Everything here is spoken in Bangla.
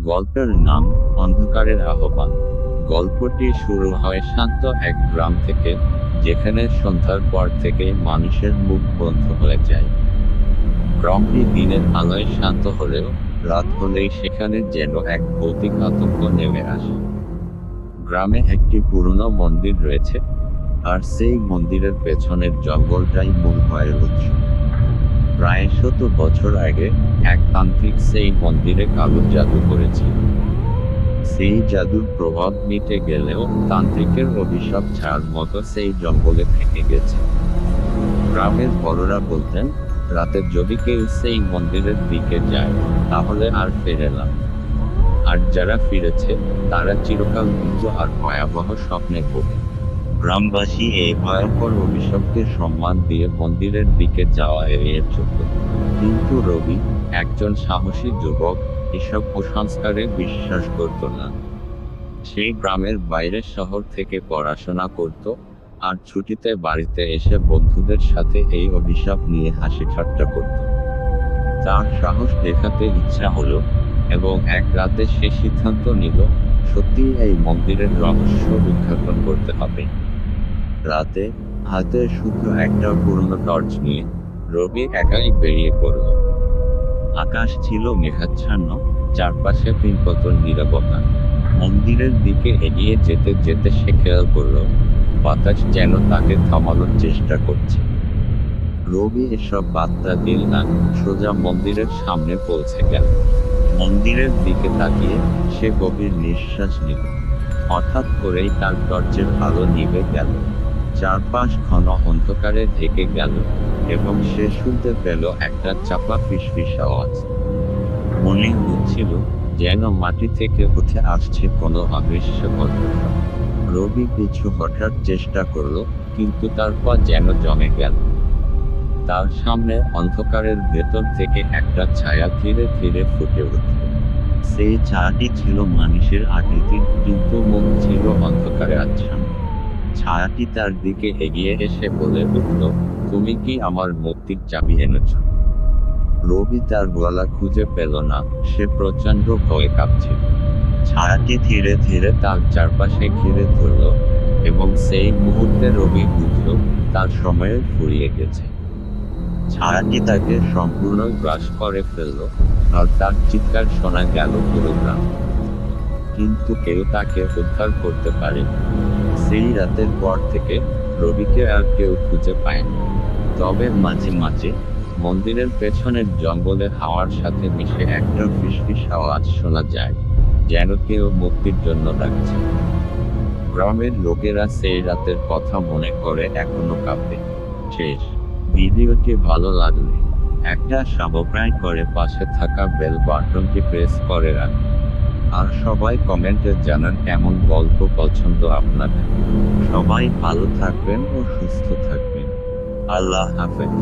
গল্পের নাম অন্ধকারের আহ্বান। গল্পটি শুরু হয় শান্ত এক গ্রাম থেকে, যেখানে সন্ধ্যার পর থেকে মানুষের মুখ বন্ধ হয়ে যায়। গ্রামটি দিনের আলোয় শান্ত হলেও রাত হলেই সেখানে যেন এক ভৌতিক আতঙ্ক নেমে আসে। গ্রামে একটি পুরনো মন্দির রয়েছে, আর সেই মন্দিরের পেছনের জঙ্গলটাই মূল ভয়ের উৎস। প্রায় 100 বছর আগে এক তান্ত্রিক সেই মন্দিরে কালো জাদু করেছিল। সেই জাদুর প্রভাব মিটে গেলেও তান্ত্রিকের অভিশাপ ছাড়ার মতো সেই জঙ্গলে থেকে গেছে। গ্রামের বড়রা বলতেন, রাতে যদি কেউ সেই মন্দিরের দিকে যায় তাহলে আর ফেরে না। আর যারা ফিরেছে তারা চিরকাল ভীত আর ভয়াবহ স্বপ্নে ভোগে। গ্রামবাসী এই ভয়ঙ্কর অভিশাপকে সম্মান দিয়ে মন্দিরের দিকে যাওয়া এড়িয়ে চলত। কিন্তু রবি, একজন সাহসী যুবক, এসব কুসংস্কারে বিশ্বাস করত না। সেই গ্রামের বাইরে শহর থেকে পড়াশোনা করত, আর ছুটিতে বাড়িতে এসে বন্ধুদের সাথে এই অভিশাপ নিয়ে হাসি ঠাট্টা করত। তার সাহস দেখাতে ইচ্ছা হলো, এবং এক রাতে সে সিদ্ধান্ত নিল, সত্যিই এই মন্দিরের রহস্য উদ্ঘাটন করতে হবে। রাতে, হাতে শুধু একটা পুরনো টর্চ নিয়ে, রবি একাই বেরিয়ে পড়ল। আকাশ ছিল মেঘাচ্ছন্ন, চারপাশে পিনপতন নীরবতা। মন্দিরের দিকে এগিয়ে যেতে যেতে সে খেয়াল করল, বাতাস যেন তাকে থামানোর চেষ্টা করছে। রবি এসব বার্তা দিল না, সোজা মন্দিরের সামনে পৌঁছে গেল। মন্দিরের দিকে তাকিয়ে সে গভীর নিঃশ্বাস নিল। হঠাৎ করেই তার টর্চের আলো নিভে গেল। চারপাশ ঘন অন্ধকারে ঢেকে গেল, এবং সে শুনতে পেল একটা চাপা ফিসফিস আওয়াজ। মনে হচ্ছিল যেন মাটি থেকে উঠে আসছে কোনো অদৃশ্য কণ্ঠস্বর। রবি পিছু হটার চেষ্টা করল, কিন্তু তার পা যেন জমে গেল। তার সামনে অন্ধকারের ভেতর থেকে একটা ছায়া ধীরে ধীরে ফুটে উঠল। সেই ছায়াটি ছিল মানুষের আকৃতির, কিন্তু মুখ ছিল অন্ধকারে আচ্ছন্ন। ছায়াটি তার দিকে এগিয়ে এসে বলে উঠল, তুমি কি আমার মুক্তির চাবি এনেছ? রবি তার গলা খুঁজে পেল না, সে প্রচণ্ড ভয়ে কাঁপছিল। ছায়াটি ধীরে ধীরে তার চারপাশে ঘিরে ধরল, এবং সেই মুহূর্তে রবি বুঝল তার সময় ফুরিয়ে গেছে। ছায়াটি তাকে সম্পূর্ণ গ্রাস করে ফেলল, আর তার চিৎকার শোনা গেল পুরো গ্রাম। কিন্তু কেউ তাকে উদ্ধার করতে পারেনি। সেই রাতের পর থেকে রবিকে আর কেউ খুঁজে পায়নি। তবে মাঝে মাঝে মন্দিরের পেছনের জঙ্গলে হাওয়ার সাথে মিশে একটা ফিসফিস আওয়াজ শোনা যায়, যেন কেউ মুক্তির জন্য ডাকছে। গ্রামের লোকেরা সেই রাতের কথা মনে করে এখনো কাঁপে। শেষ। ভিডিওটি ভালো লাগলে একটা সাবস্ক্রাইব করে পাশে থাকা বেল বাটনটি প্রেস করে রাখুন। আর সবাই কমেন্টে জানান কেমন গল্প পছন্দ আপনাদের। সবাই ভালো থাকবেন ও সুস্থ থাকবেন। আল্লাহ হাফেজ।